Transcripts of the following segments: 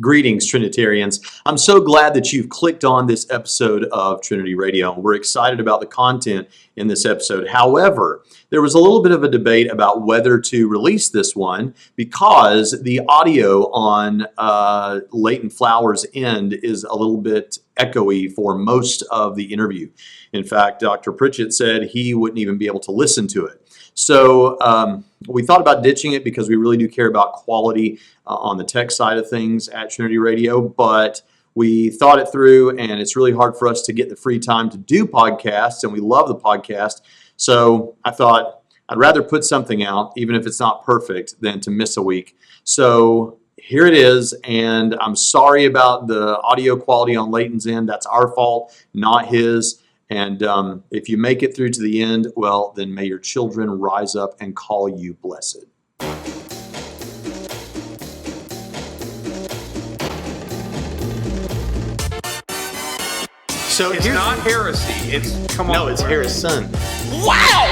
Greetings, Trinitarians. I'm so glad that you've clicked on this episode of Trinity Radio. We're excited about the content in this episode. However, there was a little bit of a debate about whether to release this one because the audio on Leighton Flowers' end is a little bit echoey for most of the interview. In fact, Dr. Pritchett said he wouldn't even be able to listen to it. So we thought about ditching it because we really do care about quality on the tech side of things at Trinity Radio, but we thought it through, and it's really hard for us to get the free time to do podcasts, and we love the podcast. So I thought I'd rather put something out, even if it's not perfect, than to miss a week. So here it is, and I'm sorry about the audio quality on Leighton's end. That's our fault, not his. And if you make it through to the end, well, then may your children rise up and call you blessed. So it's not heresy. It's Harrison. Wow!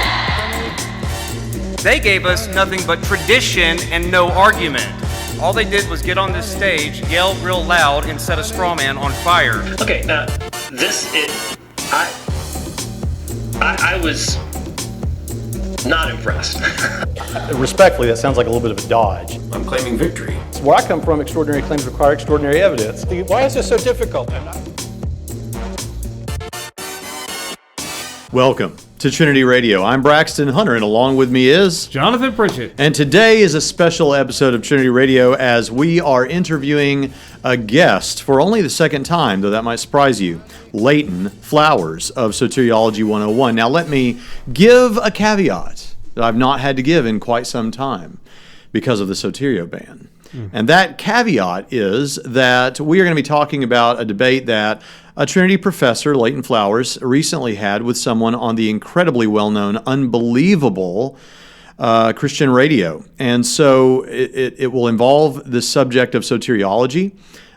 They gave us nothing but tradition and no argument. All they did was get on this stage, yell real loud, and set a straw man on fire. Okay, now I was not impressed. Respectfully, that sounds like a little bit of a dodge. I'm claiming victory. Where I come from, extraordinary claims require extraordinary evidence. Why is this so difficult? Welcome to Trinity Radio. I'm Braxton Hunter, and along with me is Jonathan Pritchett. And today is a special episode of Trinity Radio as we are interviewing a guest for only the second time, though that might surprise you, Leighton Flowers of Soteriology 101. Now let me give a caveat that I've not had to give in quite some time because of the soterioban. And that caveat is that we are going to be talking about a debate that a Trinity professor, Leighton Flowers, recently had with someone on the incredibly well-known, unbelievable Christian radio. And so it will involve the subject of soteriology.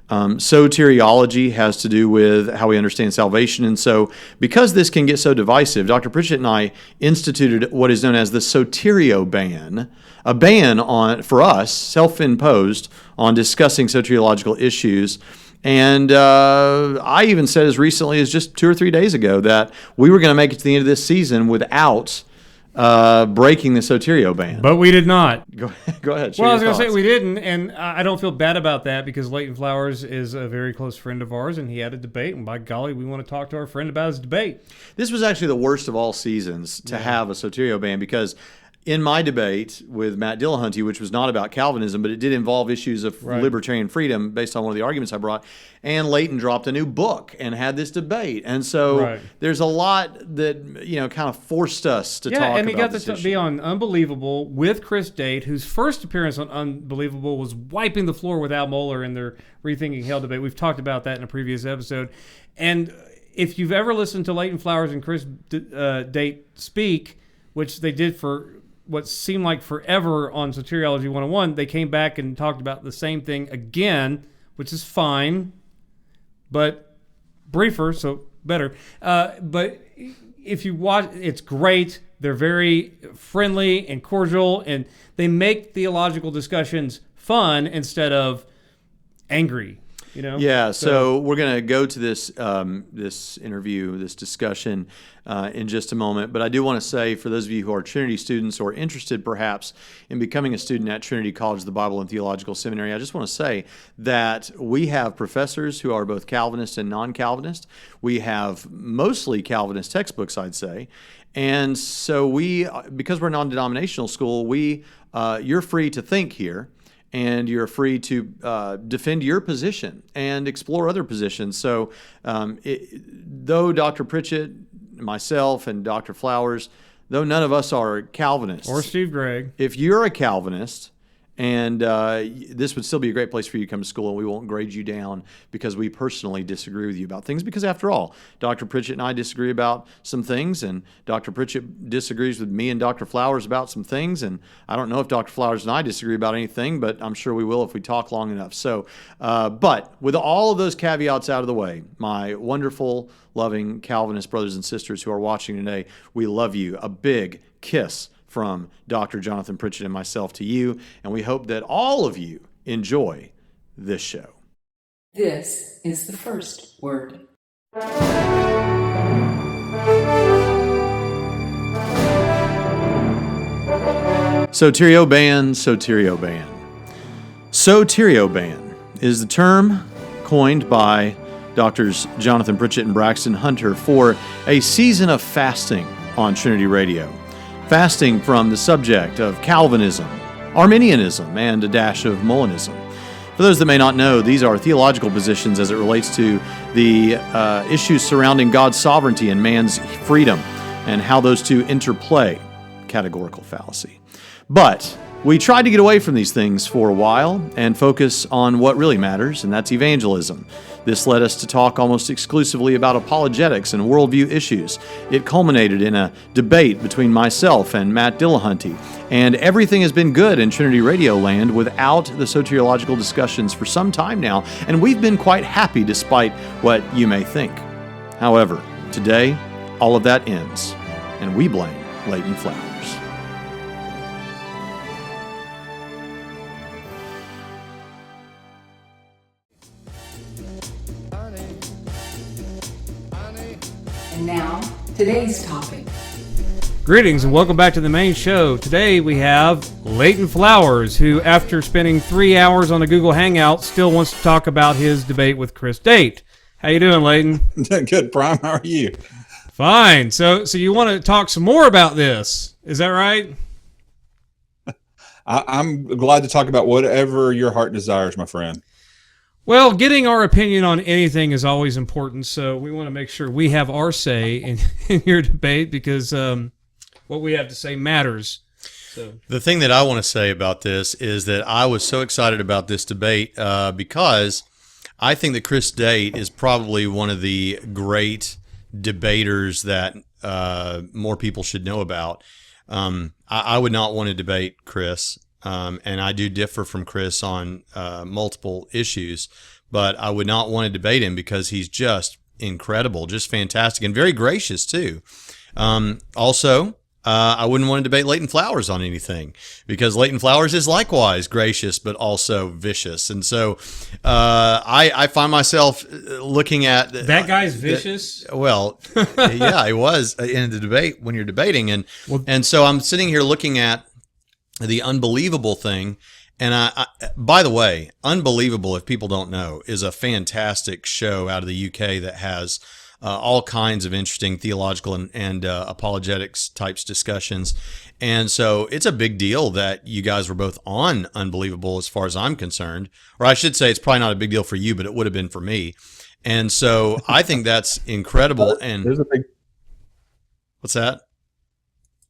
Soteriology has to do with how we understand salvation. And so because this can get so divisive, Dr. Pritchett and I instituted what is known as the soterioban, a ban on, for us, self-imposed, on discussing soteriological issues. And I even said as recently as just 2 or 3 days ago that we were going to make it to the end of this season without breaking the soterioban. But we did not. Go ahead. Well, I was going to say we didn't, and I don't feel bad about that because Leighton Flowers is a very close friend of ours, and he had a debate, and by golly, we want to talk to our friend about his debate. This was actually the worst of all seasons to have a soterioban because in my debate with Matt Dillahunty, which was not about Calvinism, but it did involve issues of libertarian freedom based on one of the arguments I brought, and Leighton dropped a new book and had this debate. And so there's a lot that, kind of forced us to talk about this. Yeah, and he got to be on Unbelievable with Chris Date, whose first appearance on Unbelievable was wiping the floor with Al Mohler in their Rethinking Hell debate. We've talked about that in a previous episode. And if you've ever listened to Leighton Flowers and Chris Date speak, which they did for what seemed like forever on Soteriology 101, they came back and talked about the same thing again, which is fine, but briefer, so better. But if you watch, it's great. They're very friendly and cordial, and they make theological discussions fun instead of angry. Yeah, so we're going to go to this this interview, this discussion in just a moment. But I do want to say, for those of you who are Trinity students or interested perhaps in becoming a student at Trinity College of the Bible and Theological Seminary, I just want to say that we have professors who are both Calvinist and non-Calvinist. We have mostly Calvinist textbooks, I'd say. And so because we're a non-denominational school, you're free to think here. And you're free to defend your position and explore other positions. So though Dr. Pritchett, myself, and Dr. Flowers, though none of us are Calvinists. Or Steve Gregg. If you're a Calvinist, and this would still be a great place for you to come to school, and we won't grade you down because we personally disagree with you about things. Because after all, Dr. Pritchett and I disagree about some things, and Dr. Pritchett disagrees with me and Dr. Flowers about some things, and I don't know if Dr. Flowers and I disagree about anything, but I'm sure we will if we talk long enough. So, but with all of those caveats out of the way, my wonderful, loving Calvinist brothers and sisters who are watching today, we love you. A big kiss from Dr. Jonathan Pritchett and myself to you, and we hope that all of you enjoy this show. This is the first word. Soterioban, soterioban. Soterioban is the term coined by Doctors Jonathan Pritchett and Braxton Hunter for a season of fasting on Trinity Radio. Fasting from the subject of Calvinism, Arminianism, and a dash of Molinism. For those that may not know, these are theological positions as it relates to the issues surrounding God's sovereignty and man's freedom and how those two interplay. Categorical fallacy. But we tried to get away from these things for a while and focus on what really matters, and that's evangelism. This led us to talk almost exclusively about apologetics and worldview issues. It culminated in a debate between myself and Matt Dillahunty, and everything has been good in Trinity Radio land without the soteriological discussions for some time now, and we've been quite happy despite what you may think. However, today, all of that ends, and we blame Leighton Flowers. And now, today's topic. Greetings and welcome back to the main show. Today we have Leighton Flowers, who after spending 3 hours on a Google Hangout still wants to talk about his debate with Chris Date. How you doing, Leighton? Good, Prime. How are you? Fine. So you want to talk some more about this? Is that right? I'm glad to talk about whatever your heart desires, my friend. Well, getting our opinion on anything is always important, so we want to make sure we have our say in your debate because what we have to say matters. So. The thing that I want to say about this is that I was so excited about this debate because I think that Chris Date is probably one of the great debaters that more people should know about. I would not want to debate Chris. And I do differ from Chris on multiple issues, but I would not want to debate him because he's just incredible, just fantastic, and very gracious too. Also, I wouldn't want to debate Leighton Flowers on anything because Leighton Flowers is likewise gracious, but also vicious. And so I find myself looking at... That guy's vicious? Well, yeah, he was in the debate when you're debating. And so I'm sitting here looking at the unbelievable thing. And I, by the way, Unbelievable, if people don't know, is a fantastic show out of the UK that has all kinds of interesting theological and apologetics types discussions. And so it's a big deal that you guys were both on Unbelievable as far as I'm concerned. Or I should say it's probably not a big deal for you, but it would have been for me. And so I think that's incredible. And There's a big... What's that?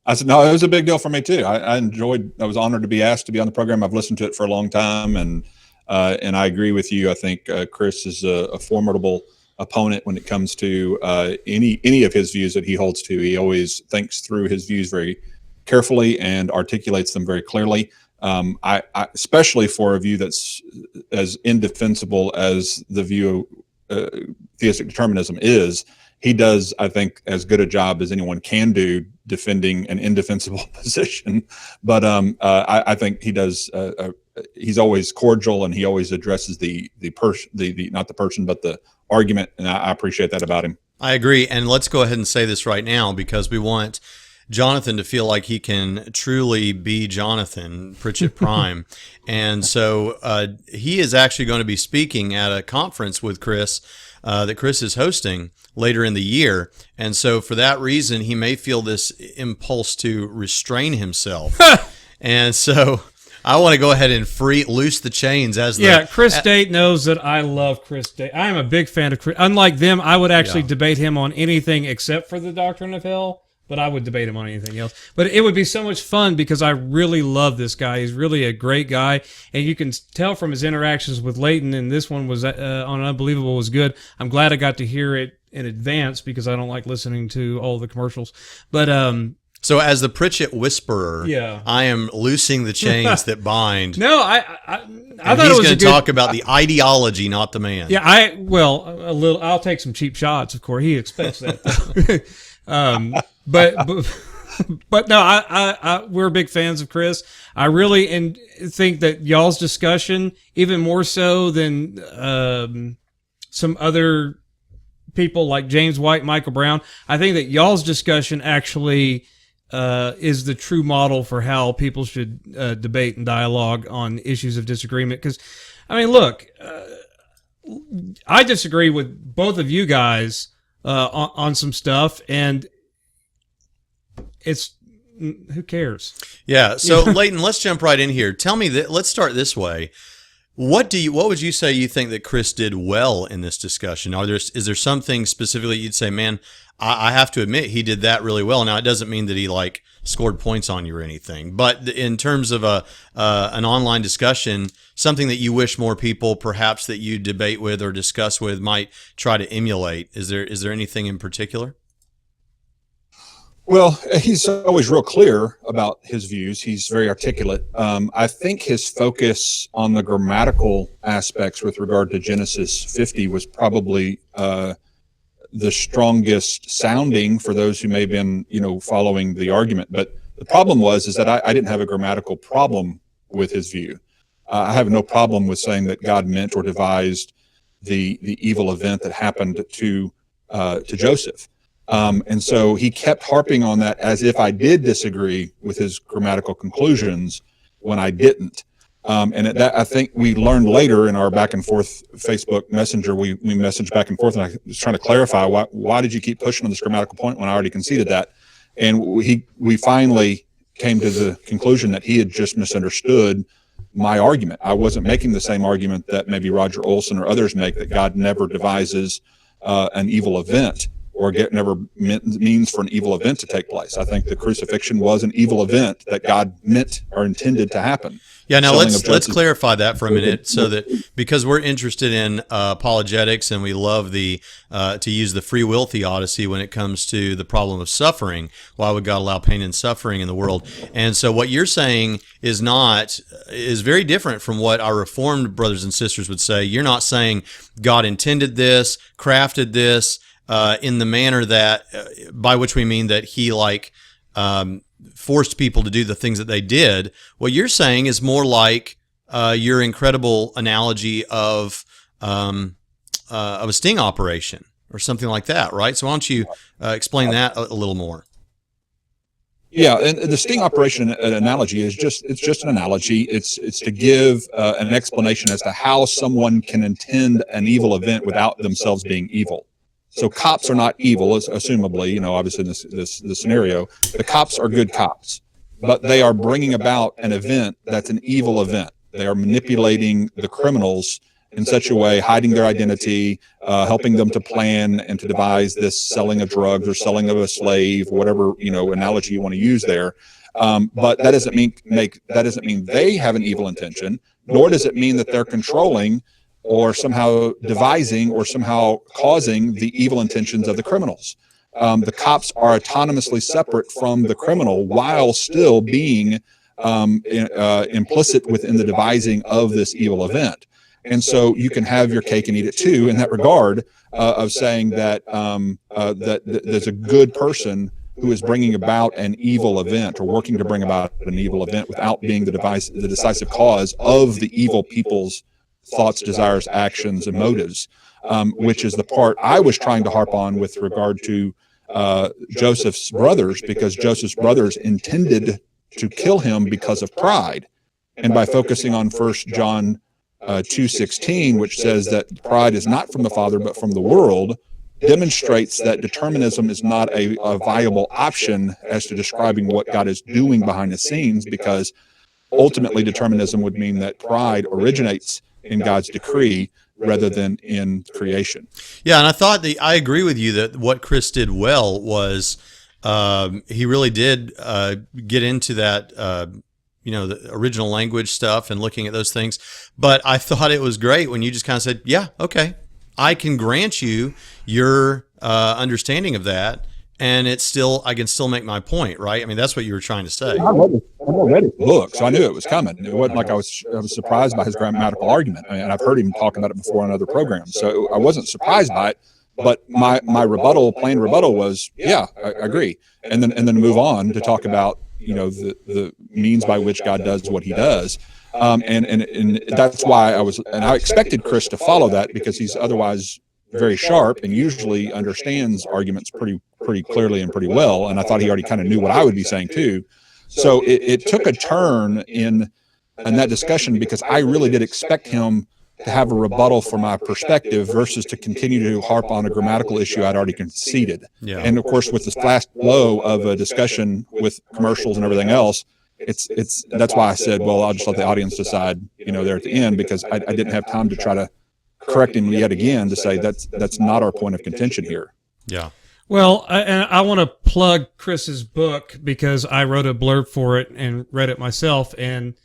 I said, no, it was a big deal for me too. I was honored to be asked to be on the program. I've listened to it for a long time, and I agree with you. I think Chris is a formidable opponent when it comes to any of his views that he holds to. He always thinks through his views very carefully and articulates them very clearly. I especially for a view that's as indefensible as the view theistic determinism is. He does, I think, as good a job as anyone can do defending an indefensible position. But I think he does. He's always cordial, and he always addresses the not the person, but the argument. And I appreciate that about him. I agree. And let's go ahead and say this right now because we want Jonathan to feel like he can truly be Jonathan Pritchett Prime. And so he is actually going to be speaking at a conference with Chris that Chris is hosting later in the year. And so for that reason, he may feel this impulse to restrain himself. And so I want to go ahead and loose the chains as Chris Date knows that I love Chris Date. I am a big fan of Chris. Unlike them, I would actually debate him on anything except for the doctrine of hell, but I would debate him on anything else. But it would be so much fun because I really love this guy. He's really a great guy, and you can tell from his interactions with Leighton, and this one was on Unbelievable was good. I'm glad I got to hear it in advance because I don't like listening to all the commercials. But so as the Pritchett whisperer, I am loosing the chains that bind. No, I thought he's going to talk about the ideology, not the man. Yeah, a little. I'll take some cheap shots, of course. He expects that. But no, we're big fans of Chris. I really think that y'all's discussion, even more so than some other people like James White, Michael Brown. I think that y'all's discussion actually is the true model for how people should debate and dialogue on issues of disagreement. Because, I mean, look, I disagree with both of you guys on some stuff, and it's who cares? Yeah. So Leighton, let's jump right in here. Tell me that. Let's start this way. What would you say you think that Chris did well in this discussion? Is there something specifically you'd say, man, I have to admit he did that really well. Now, it doesn't mean that he like scored points on you or anything, but in terms of an online discussion, something that you wish more people perhaps that you debate with or discuss with might try to emulate. Is there anything in particular? Well, he's always real clear about his views. He's very articulate. I think his focus on the grammatical aspects with regard to Genesis 50 was probably the strongest sounding for those who may have been, following the argument. But the problem is that I didn't have a grammatical problem with his view. I have no problem with saying that God meant or devised the evil event that happened to Joseph. And so he kept harping on that as if I did disagree with his grammatical conclusions when I didn't. And I think we learned later in our back and forth Facebook Messenger, we messaged back and forth, and I was trying to clarify why did you keep pushing on this grammatical point when I already conceded that? And we finally came to the conclusion that he had just misunderstood my argument. I wasn't making the same argument that maybe Roger Olson or others make, that God never devises an evil event, or never means for an evil event to take place. I think the crucifixion was an evil event that God meant or intended to happen. Yeah, now let's clarify that for a minute, so that, because we're interested in apologetics and we love to use the free will theodicy when it comes to the problem of suffering. Why would God allow pain and suffering in the world? And so what you're saying is very different from what our Reformed brothers and sisters would say. You're not saying God intended this, crafted this, in the manner that, by which we mean that he forced people to do the things that they did. What you're saying is more like your incredible analogy of a sting operation or something like that, right? So why don't you explain that a little more? Yeah, and the sting operation analogy is just an analogy. It's to give an explanation as to how someone can intend an evil event without themselves being evil. So cops are not evil, assumably, obviously in this scenario. The cops are good cops, but they are bringing about an event that's an evil event. They are manipulating the criminals in such a way, hiding their identity, helping them to plan and to devise this selling of drugs or selling of a slave, whatever analogy you want to use there. But that doesn't mean they have an evil intention, nor does it mean that they're controlling or somehow devising or somehow causing the evil intentions of the criminals. The cops are autonomously separate from the criminal while still being implicit within the devising of this evil event. And so you can have your cake and eat it too in that regard, of saying that that there's a good person who is bringing about an evil event or working to bring about an evil event without being the decisive cause of the evil people's thoughts, desires, actions, and motives, which is the part I was trying to harp on with regard to Joseph's brothers, because Joseph's brothers intended to kill him because of pride. And by focusing on 1 John 2:16, which says that pride is not from the Father but from the world, demonstrates that determinism is not a viable option as to describing what God is doing behind the scenes, because ultimately determinism would mean that pride originates in God's decree rather than in creation. Yeah, and I agree with you that what Chris did well was he really did get into that the original language stuff and looking at those things. But I thought it was great when you just kind of said, yeah, okay, I can grant you your understanding of that, and I can still make my point, right? I mean, that's what you were trying to say. I read his book, so I knew it was coming. It wasn't like I was surprised by his grammatical argument. I mean, I've heard him talk about it before on other programs, so I wasn't surprised by it. But my plain rebuttal was, yeah, I agree, and then move on to talk about the means by which God does what He does, and that's why I expected Chris to follow that, because he's otherwise very sharp and usually understands arguments pretty clearly and pretty well. And I thought he already kind of knew what I would be saying too. So it took a turn in that discussion, because I really did expect him to have a rebuttal for my perspective versus to continue to harp on a grammatical issue I'd already conceded. Yeah. And of course, with this flash flow of a discussion with commercials and everything else, that's why I said, well, I'll just let the audience decide, there at the end, because I didn't have time to try to correct him yet again to say that's not our point of contention here. Yeah. Well, I want to plug Chris's book because I wrote a blurb for it and read it myself. And,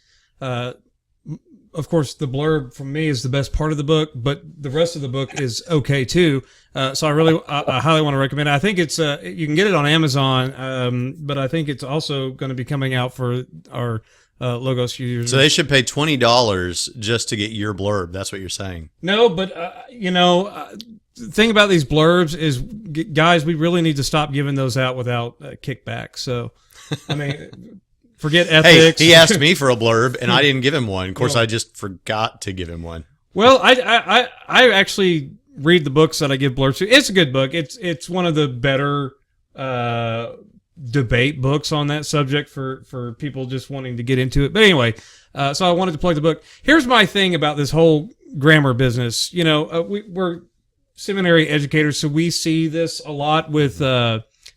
of course, the blurb from me is the best part of the book, but the rest of the book is okay too. So I highly want to recommend it. I think it's, you can get it on Amazon, but I think it's also going to be coming out for our, Logos users. So they should pay $20 just to get your blurb. That's what you're saying. No, but, the thing about these blurbs is, guys, we really need to stop giving those out without kickback. So, I mean, forget ethics. Hey, he asked me for a blurb, and I didn't give him one. Of course, I just forgot to give him one. Well, I actually read the books that I give blurbs to. It's a good book. It's one of the better debate books on that subject for people just wanting to get into it. But anyway, so I wanted to plug the book. Here's my thing about this whole grammar business. We're seminary educators, so we see this a lot with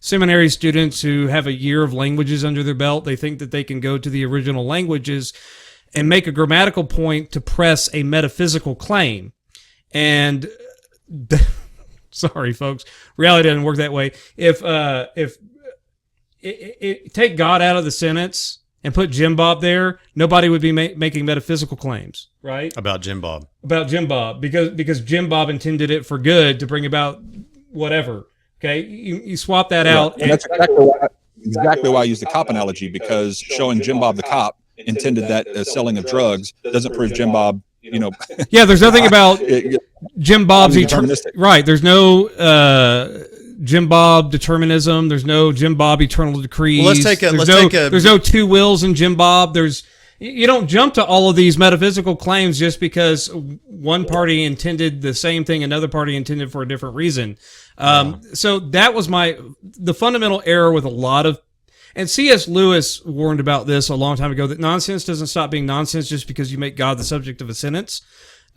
seminary students who have a year of languages under their belt. They think that they can go to the original languages and make a grammatical point to press a metaphysical claim. And sorry, folks, reality doesn't work that way. If take God out of the sentence and put Jim Bob there, nobody would be making metaphysical claims, right? About Jim Bob. About Jim Bob, because Jim Bob intended it for good to bring about whatever. Okay, you swap that out. And that's exactly why I use the cop analogy, because showing Jim Bob the cop intended that as selling of drugs doesn't prove Jim Bob, Yeah, there's nothing about Jim Bob's deterministic. Right, there's no Jim Bob determinism. There's no Jim Bob eternal decrees. Well, there's no two wills in Jim Bob. You don't jump to all of these metaphysical claims just because one party intended the same thing, another party intended for a different reason. So that was the fundamental error with a lot of, and C.S. Lewis warned about this a long time ago, that nonsense doesn't stop being nonsense just because you make God the subject of a sentence.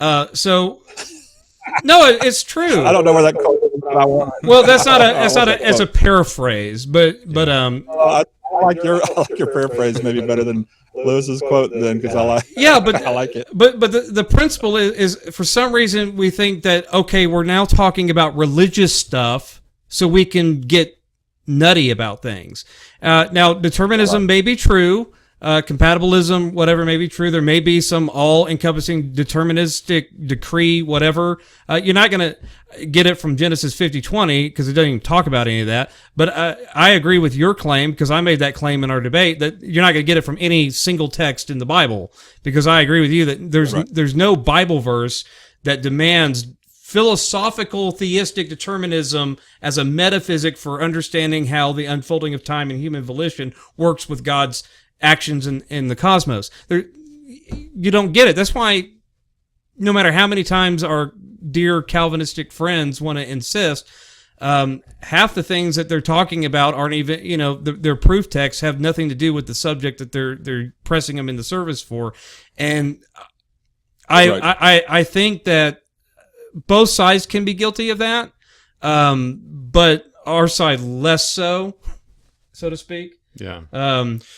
No, it's true. I don't know where that comes from. Well, it's a paraphrase, but I like your paraphrase maybe better than Lewis's quote then, because I like it. But the principle is for some reason we think that, okay, we're now talking about religious stuff so we can get nutty about things. Now determinism may be true. Compatibilism, whatever may be true. There may be some all-encompassing deterministic decree, whatever. You're not going to get it from Genesis 50:20 because it doesn't even talk about any of that. But I agree with your claim, because I made that claim in our debate, that you're not going to get it from any single text in the Bible, because I agree with you that there's no Bible verse that demands philosophical theistic determinism as a metaphysic for understanding how the unfolding of time and human volition works with God's actions in the cosmos. You don't get it. That's why no matter how many times our dear Calvinistic friends want to insist, half the things that they're talking about aren't even, their proof texts have nothing to do with the subject that they're pressing them in the service for. And I think that both sides can be guilty of that, but our side less so to speak. Yeah.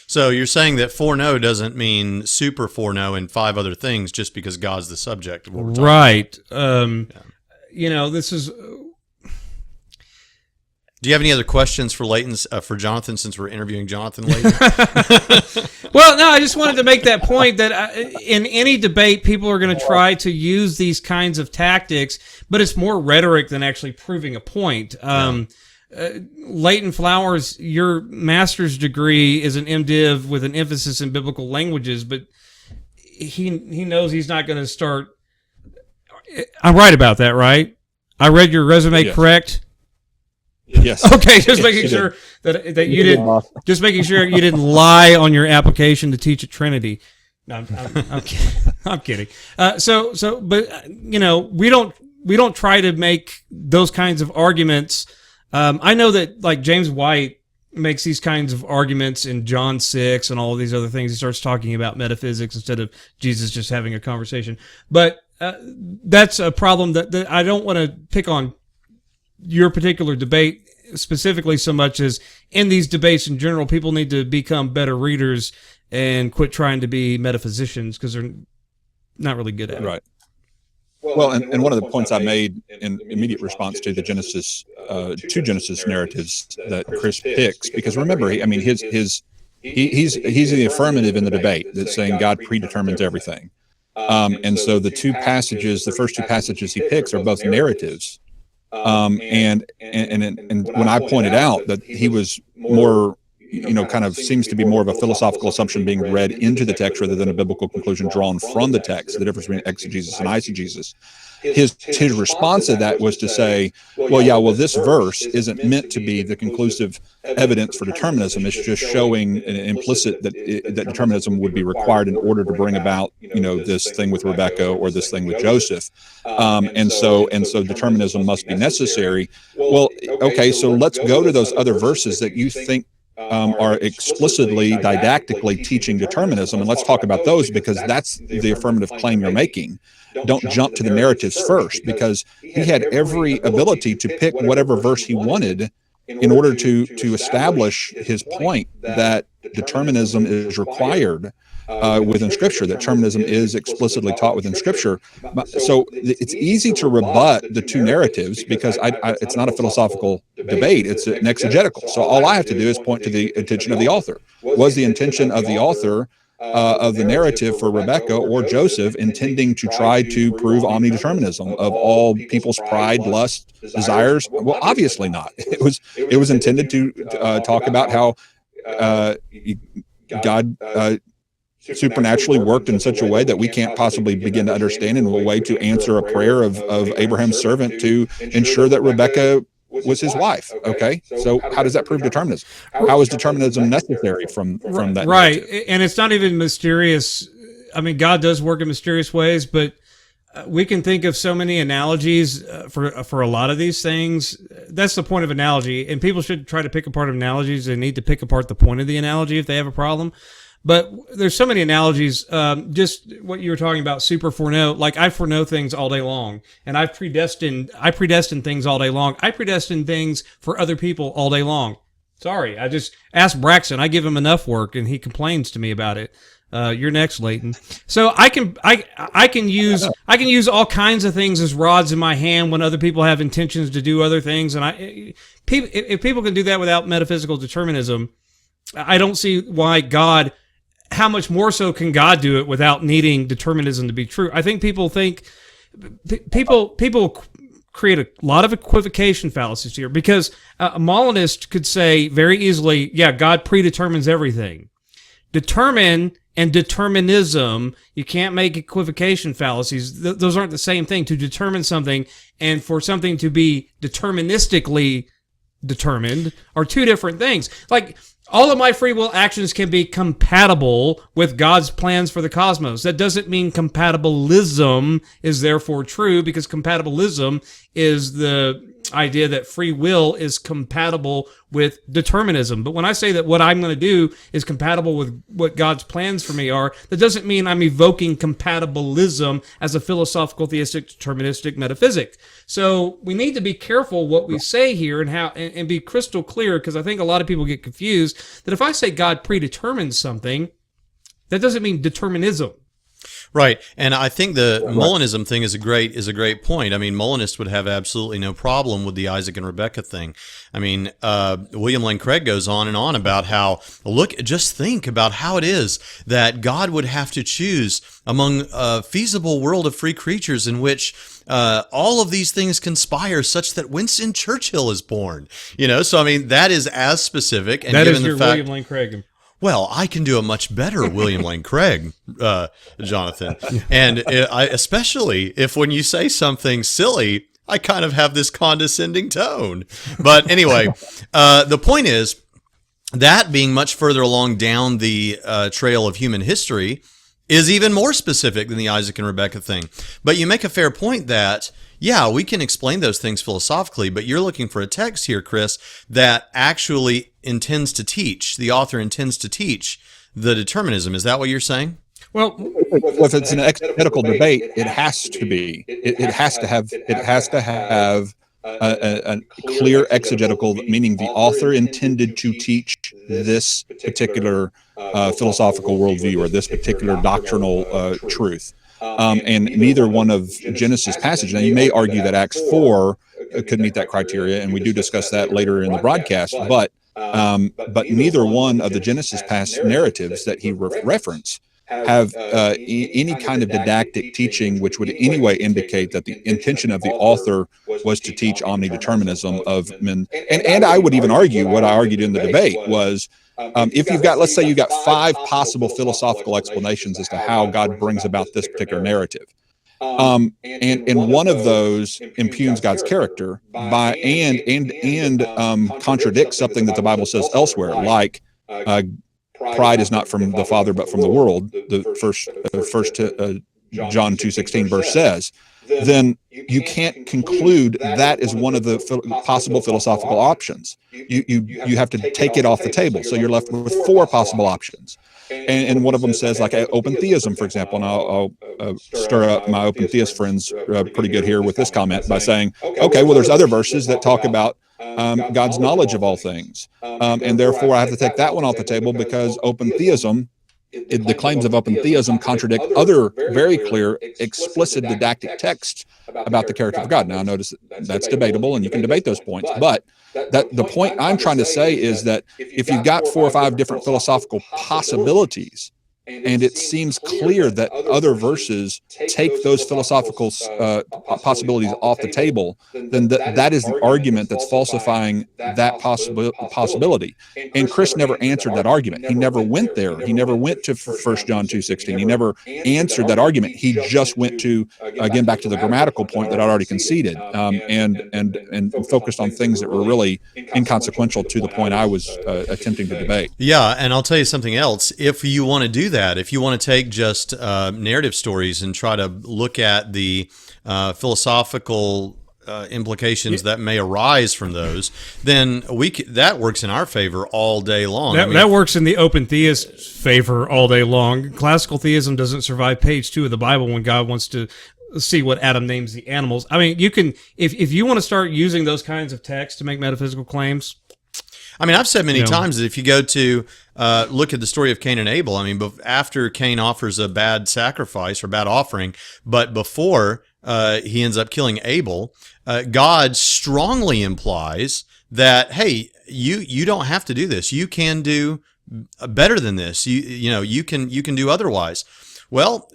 So you're saying that foreknow doesn't mean super foreknow and 5 other things just because God's the subject of what we're talking about. This is. Do you have any other questions for for Jonathan, since we're interviewing Jonathan Leighton? Well, no, I just wanted to make that point that in any debate, people are going to try to use these kinds of tactics, but it's more rhetoric than actually proving a point. Leighton Flowers, your master's degree is an MDiv with an emphasis in biblical languages, but he knows he's not going to start. I'm right about that, right? I read your resume correct? Yes. Okay, just making sure that you didn't. Just making sure you didn't lie on your application to teach at Trinity. No, I'm kidding. I'm kidding. But we don't try to make those kinds of arguments. I know that like James White makes these kinds of arguments in John 6 and all of these other things. He starts talking about metaphysics instead of Jesus just having a conversation. But that's a problem that I don't want to pick on your particular debate specifically so much as in these debates in general. People need to become better readers and quit trying to be metaphysicians because they're not really good at it. Right. Well, and one of the points I made in immediate response to the Genesis narratives that Chris picks, because remember, he's the affirmative in the debate that's saying God predetermines everything, and so the first two passages he picks are both narratives, and when I pointed out that he was more, kind of seems to be more of a philosophical assumption being read into the text rather than a biblical conclusion drawn from the text, the difference between exegesis and eisegesis. His response to that was to say, well, this verse isn't meant to be the conclusive evidence for determinism. It's just showing an implicit that determinism would be required in order to bring about, this thing with Rebecca or this thing with Joseph. And so determinism must be necessary. Well, okay, so let's go to those other verses that you think are explicitly didactically teaching determinism, and let's talk about those, because that's the affirmative claim you're making. Don't jump to the narratives first, because he had every ability to pick whatever verse he wanted in order to establish his point that determinism is required within Scripture, that determinism is explicitly taught within Scripture. So it's easy to rebut the two narratives because it's not a philosophical debate, it's an exegetical. So all I have to do is point to the intention of the author. Was the intention of the author of the narrative for Rebecca or Joseph intending to try to prove omnideterminism of all people's pride, lust, desires? Well, obviously not. It was intended to talk about how God supernaturally worked in such a way that we can't possibly begin to understand, in a way to answer a prayer of Abraham's servant to ensure that Rebecca was his wife. Okay, so how does that prove determinism? How is determinism necessary from that? Right, narrative? and it's not even mysterious. I mean, God does work in mysterious ways, but we can think of so many analogies for a lot of these things. That's the point of analogy, and people should try to pick apart analogies. They need to pick apart the point of the analogy if they have a problem. But there's so many analogies. Just what you were talking about, super foreknow. Like I foreknow things all day long, and I predestined things all day long. I predestined things for other people all day long. Sorry, I just asked Braxton. I give him enough work, and he complains to me about it. You're next, Leighton. So I can use all kinds of things as rods in my hand when other people have intentions to do other things, and if people can do that without metaphysical determinism, I don't see why God. How much more so can God do it without needing determinism to be true? I think people create a lot of equivocation fallacies here, because a Molinist could say very easily, yeah, God predetermines everything. Determine and determinism, you can't make equivocation fallacies. Those aren't the same thing. To determine something and for something to be deterministically determined are two different things. Like, all of my free will actions can be compatible with God's plans for the cosmos. That doesn't mean compatibilism is therefore true, because compatibilism is the idea that free will is compatible with determinism. But when I say that what I'm going to do is compatible with what God's plans for me are, that doesn't mean I'm evoking compatibilism as a philosophical, theistic, deterministic metaphysic. So we need to be careful what we say here and be crystal clear, because I think a lot of people get confused that if I say God predetermines something, that doesn't mean determinism. Right, and I think the Molinism thing is a great point. I mean, Molinists would have absolutely no problem with the Isaac and Rebecca thing. I mean, William Lane Craig goes on and on about how, just think about how it is that God would have to choose among a feasible world of free creatures in which all of these things conspire such that Winston Churchill is born. So I mean, that is as specific. And that given is your the fact, William Lane Craig. Well, I can do a much better William Lane Craig, Jonathan. And especially if when you say something silly, I kind of have this condescending tone. But anyway, the point is that being much further along down the trail of human history is even more specific than the Isaac and Rebecca thing. But you make a fair point that, Yeah, we can explain those things philosophically, but you're looking for a text here, Chris, that actually intends to teach, the author intends to teach the determinism. Is that what you're saying? Well, if it's an exegetical debate, it has to be. It has to have. It has to have a clear exegetical, meaning the author intended to teach this particular philosophical worldview or this particular doctrinal truth. And neither one of Genesis passages. Now, you may argue that Acts 4 could meet that criteria, and we do discuss that later in the broadcast. But neither one of the Genesis past narratives that he referenced have any kind of didactic teaching which would in any way indicate that the intention of the author was to teach omnideterminism of men. And I would even argue, what I argued in the debate was, if you've got, let's say you've got 5 possible philosophical explanations as to how God brings about this particular narrative. And one of those impugns God's character by and contradicts something that the Bible says elsewhere, like pride is not from the Father but from the world. The first John 2:16 verse says. Then you can't conclude that is one of the possible philosophical options. You have to take it off the table. So you're left with 4 possible options. And one of them says, like open theism, for example, and I'll stir up my open theist friends pretty good here with this comment by saying, okay, well, there's other verses that talk about God's knowledge of all things. And therefore, I have to take that one off the table because open theism, the claims of open theism contradict other very clear, explicit didactic texts about the character of God. Now, notice that's debatable, and you can debate those points. But the point I'm trying to say is that if you've got 4 or 5 different philosophical possibilities, and it seems clear that other verses take those philosophical possibilities off the table, then that is the argument that's falsifying that possibility. And Chris never answered that argument. He never went there. He never went to 1 John 2:16. He never answered that argument. He just went to, again, back to the grammatical point that I'd already conceded, and focused on things that were really inconsequential to the point I was attempting to debate. Yeah, and I'll tell you something else. If you want to do that, if you want to take just narrative stories and try to look at the philosophical implications that may arise from those, then that works in our favor all day long. That works in the open theist favor all day long. Classical theism doesn't survive page 2 of the Bible when God wants to see what Adam names the animals. I mean, you can, if you want to start using those kinds of texts to make metaphysical claims. I mean, I've said many times that if you go to look at the story of Cain and Abel, I mean, after Cain offers a bad sacrifice or bad offering, but before he ends up killing Abel, God strongly implies that, hey, you don't have to do this. You can do better than this. You can do otherwise. Well,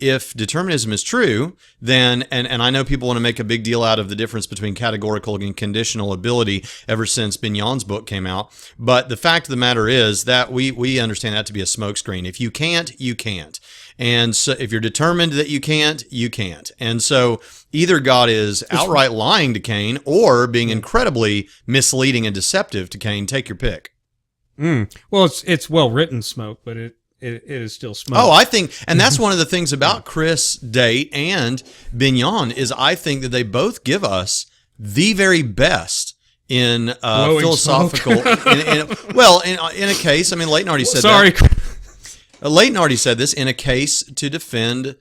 if determinism is true, then, and I know people want to make a big deal out of the difference between categorical and conditional ability ever since Bignon's book came out, but the fact of the matter is that we understand that to be a smokescreen. If you can't, you can't. And so if you're determined that you can't, you can't. And so either God is outright lying to Cain or being incredibly misleading and deceptive to Cain. Take your pick. Well, it's well-written smoke, but it is still smoke. Oh, I think, and that's one of the things about Chris Date and Bignon is I think that they both give us the very best in philosophical. in a case, I mean, Leighton already said that. Sorry. Leighton already said this, in a case to defend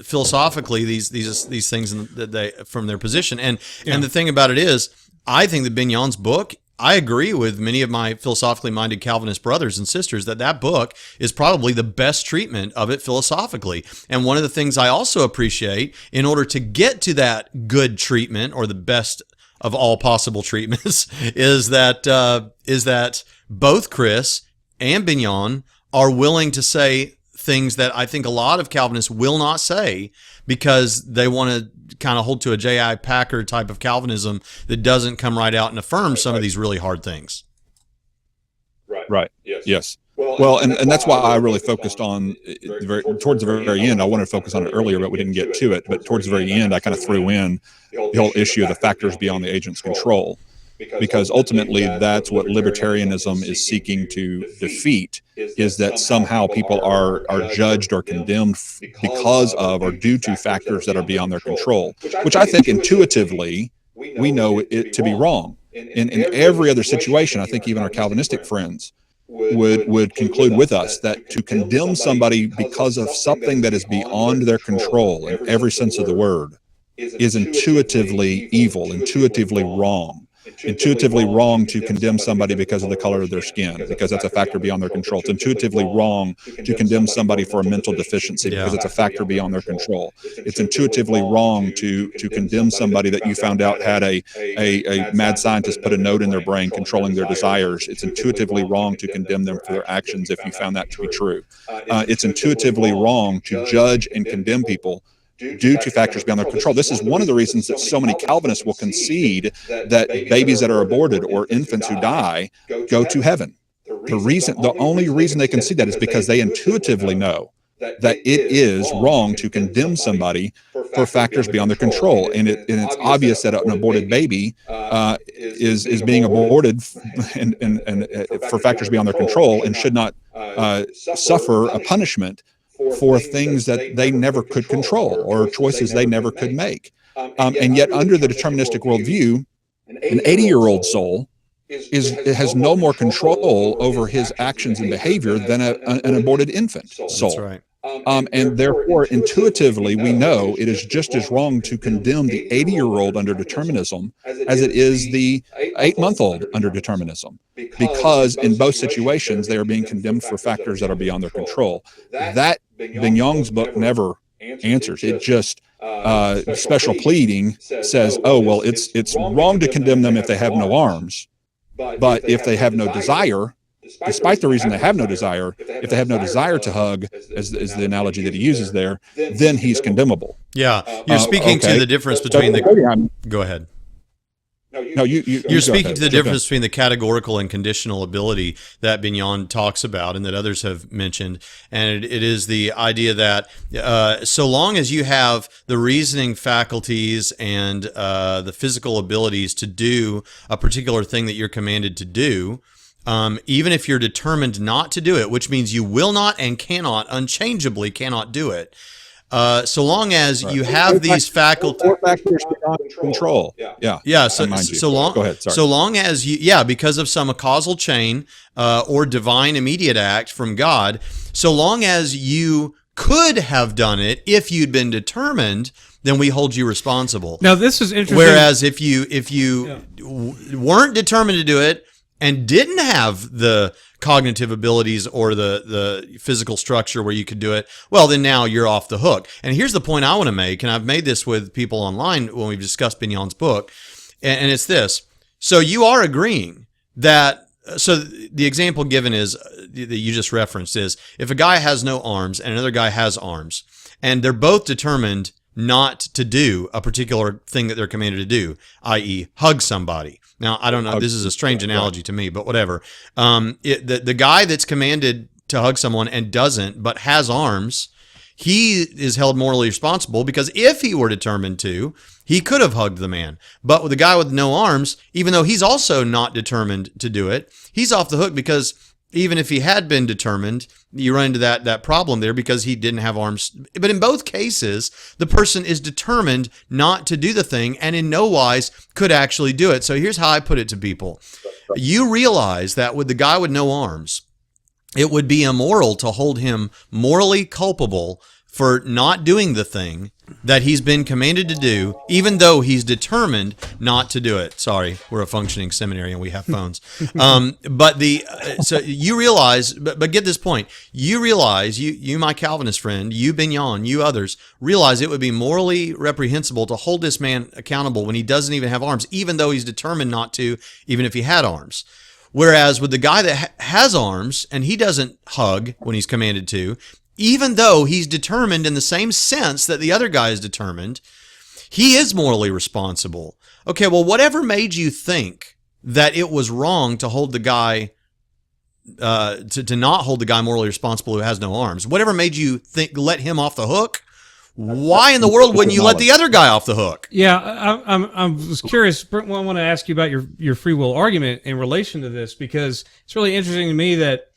philosophically these things that they from their position. And the thing about it is, I think that Bignon's book, I agree with many of my philosophically minded Calvinist brothers and sisters that book is probably the best treatment of it philosophically. And one of the things I also appreciate, in order to get to that good treatment or the best of all possible treatments, is that both Chris and Bignon are willing to say things that I think a lot of Calvinists will not say because they want to kind of hold to a J.I. Packer type of Calvinism that doesn't come right out and affirm some of these really hard things. Right. Yes. Well, and that's why I really focused on towards the very end. I wanted to focus on it earlier, but we didn't get to it. But towards the very end, I kind of threw in the whole issue of the factors beyond the agent's control. because ultimately that's what libertarianism is seeking to defeat, is that somehow people are judged or condemned because of or due to factors that are beyond their control, which I think intuitively we know it to be wrong. In every other situation, I think even our Calvinistic friends would conclude with us that to condemn somebody because of something that is beyond their control in every sense of the word is intuitively evil, intuitively wrong. Intuitively wrong to condemn somebody because of the color of their skin, because that's a factor beyond their control. It's intuitively wrong to condemn somebody for a mental deficiency because it's a factor beyond their control. It's intuitively wrong to condemn somebody that you found out had a mad scientist put a node in their brain controlling their desires. It's intuitively wrong to condemn them for their actions if you found that to be true. It's intuitively wrong to judge and condemn people due to factors beyond their control. This is one of the reasons that so many Calvinists will concede that babies that are aborted or infants who die go to heaven. The only reason they concede that is because they intuitively know that it is wrong to condemn somebody for factors beyond their control, and it's obvious that an aborted baby is being aborted and for factors beyond their control and should not suffer a punishment for things that they never could control or choices they never could make. And yet under the deterministic worldview, an 80-year-old soul has no more control over his actions and behavior than an aborted infant soul. That's right. And therefore, intuitively, we know it is just as wrong to condemn the 80-year-old under determinism as it is the 8-month-old under determinism, because in both situations, they are being condemned for factors that are beyond their control. That Bignon's book never answers. It just special pleading says, oh, well, it's wrong to condemn them if they have no arms, but if they have no desire, despite the reason they have no desire, if they have no desire to hug, as the analogy that he uses there, then he's condemnable. Yeah, you're speaking to the difference between the... Go ahead. No, you're speaking to the difference between the categorical and conditional ability that Bignon talks about and that others have mentioned. And it is the idea that so long as you have the reasoning faculties and the physical abilities to do a particular thing that you're commanded to do, even if you're determined not to do it, which means you will not and cannot, unchangeably cannot do it, so long as you have these faculties, factors beyond control. Yeah. So long. Go ahead. Sorry. So long as because of some causal chain or divine immediate act from God, so long as you could have done it if you'd been determined, then we hold you responsible. Now this is interesting. Whereas if you weren't determined to do it and didn't have the cognitive abilities or the physical structure where you could do it, well, then now you're off the hook. And here's the point I want to make, and I've made this with people online when we've discussed Bignon's book, and it's this. So you are agreeing that, so the example given is, that you just referenced is, if a guy has no arms and another guy has arms, and they're both determined not to do a particular thing that they're commanded to do, i.e. hug somebody. Now, I don't know, this is a strange analogy to me, but whatever. The guy that's commanded to hug someone and doesn't, but has arms, he is held morally responsible because if he were determined to, he could have hugged the man. But with the guy with no arms, even though he's also not determined to do it, he's off the hook because even if he had been determined, you run into that problem there because he didn't have arms. But in both cases, the person is determined not to do the thing and in no wise could actually do it. So here's how I put it to people. You realize that with the guy with no arms, it would be immoral to hold him morally culpable for not doing the thing that he's been commanded to do, even though he's determined not to do it. Sorry, we're a functioning seminary and we have phones. So you realize, but get this point. You realize, you my Calvinist friend, you Bignon, you others, realize it would be morally reprehensible to hold this man accountable when he doesn't even have arms, even though he's determined not to, even if he had arms. Whereas with the guy that has arms and he doesn't hug when he's commanded to, even though he's determined in the same sense that the other guy is determined, he is morally responsible. Okay, well, whatever made you think that it was wrong to hold the guy, to not hold the guy morally responsible who has no arms, whatever made you think, let him off the hook, why in the world wouldn't you let the other guy off the hook? Yeah, I was curious. Brent, I want to ask you about your free will argument in relation to this, because it's really interesting to me that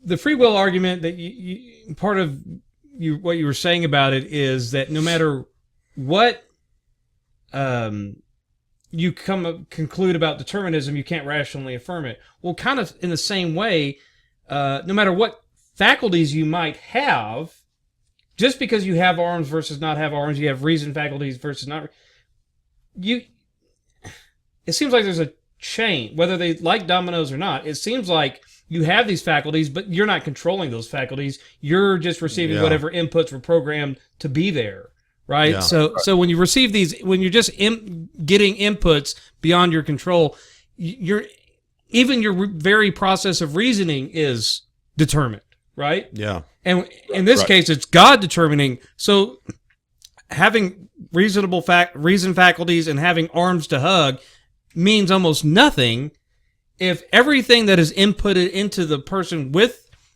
the free will argument that part of what you were saying about it is that no matter what you conclude about determinism, you can't rationally affirm it. Well, kind of in the same way, no matter what faculties you might have, just because you have arms versus not have arms, you have reason faculties versus not. It seems like there's a chain, whether they like dominoes or not. It seems like you have these faculties, but you're not controlling those faculties. You're just receiving whatever inputs were programmed to be there, right? Yeah. So when you receive these, when you're just getting inputs beyond your control, even your very process of reasoning is determined, right? Yeah. And in this case, it's God determining. So having reason faculties and having arms to hug means almost nothing if everything that is inputted into the person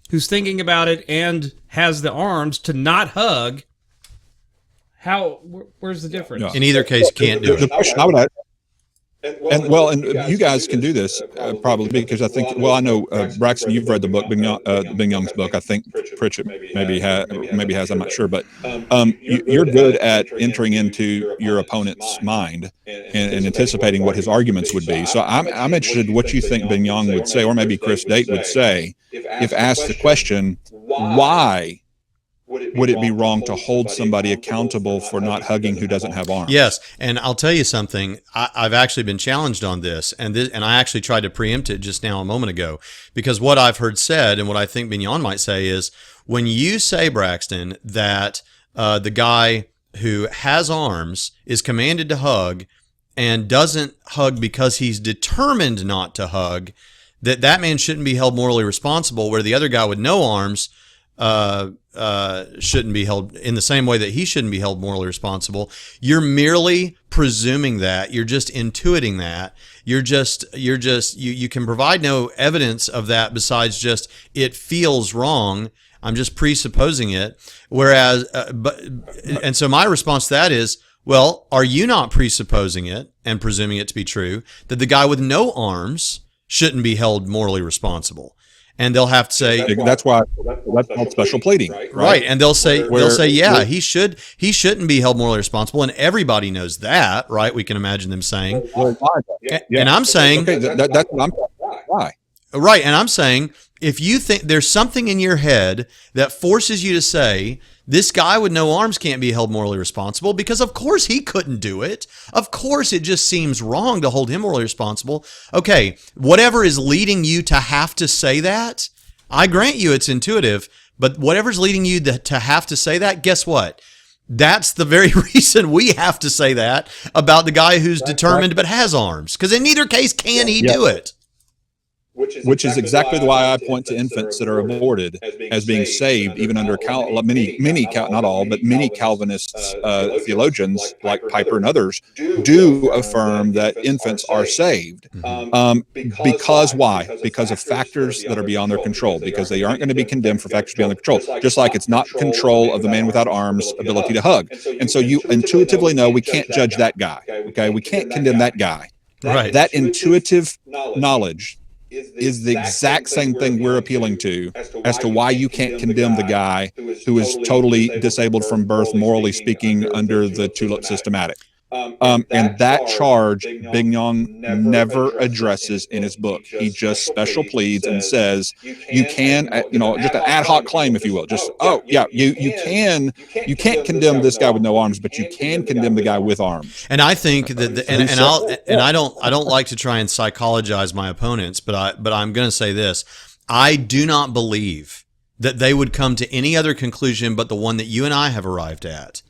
who's thinking about it and has the arms to not hug. Where's the difference? In either case, you can't do The it. question I would ask, and you guys can do this probably, because I think, I know Braxton, you've read the book, Bing Young's book. I think Pritchett maybe has, I'm not sure, but you're good at entering into your opponent's mind and anticipating what his arguments would be. So I'm interested in what you think Bing Young would say, or maybe Chris Date would say, if asked the question, why would it be wrong to hold somebody accountable for not hugging who doesn't have arms? Yes, and I'll tell you something. I've actually been challenged on this, and I actually tried to preempt it just now a moment ago, because what I've heard said and what I think Bignon might say is, when you say, Braxton, that the guy who has arms is commanded to hug and doesn't hug because he's determined not to hug, that man shouldn't be held morally responsible, where the other guy with no arms shouldn't be held in the same way that he shouldn't be held morally responsible. You're merely presuming that. You're just intuiting that. You can provide no evidence of that besides just it feels wrong. I'm just presupposing it. Whereas, and so my response to that is, well, are you not presupposing it and presuming it to be true that the guy with no arms shouldn't be held morally responsible? And they'll have to say, that's why that's called special pleading, right? And they'll say, he shouldn't be held morally responsible, and everybody knows that, right? We can imagine them saying, and I'm saying, that's what I'm talking about. Why? Right, and I'm saying, if you think there's something in your head that forces you to say, this guy with no arms can't be held morally responsible, because of course he couldn't do it. Of course it just seems wrong to hold him morally responsible. Okay, whatever is leading you to have to say that, I grant you it's intuitive, but whatever's leading you to have to say that, guess what? That's the very reason we have to say that about the guy who's determined but has arms, because in neither case can he do it. Which is exactly why I point to infants that are aborted as being saved, even under many Calvinist theologians like Piper and others do affirm that infants are saved. Because why? Because of factors that are beyond their control, because they aren't going to be condemned for factors beyond their control, just like it's not control of the man without arms' ability to hug. And so you intuitively know we can't judge that guy. Okay, we can't condemn that guy. Right. That intuitive knowledge is the exact same thing we're appealing to as to why you can't condemn the guy who is totally disabled from birth, morally speaking, under the tulip systematic. And that charge Bignon never addresses in his book. He just special pleads and says you can, just an ad hoc claim, if you will. Just you can't condemn this guy with no arms, but you can condemn the guy with arms. And I think that, I don't like to try and psychologize my opponents, but I'm going to say this: I do not believe that they would come to any other conclusion but the one that you and I have arrived at,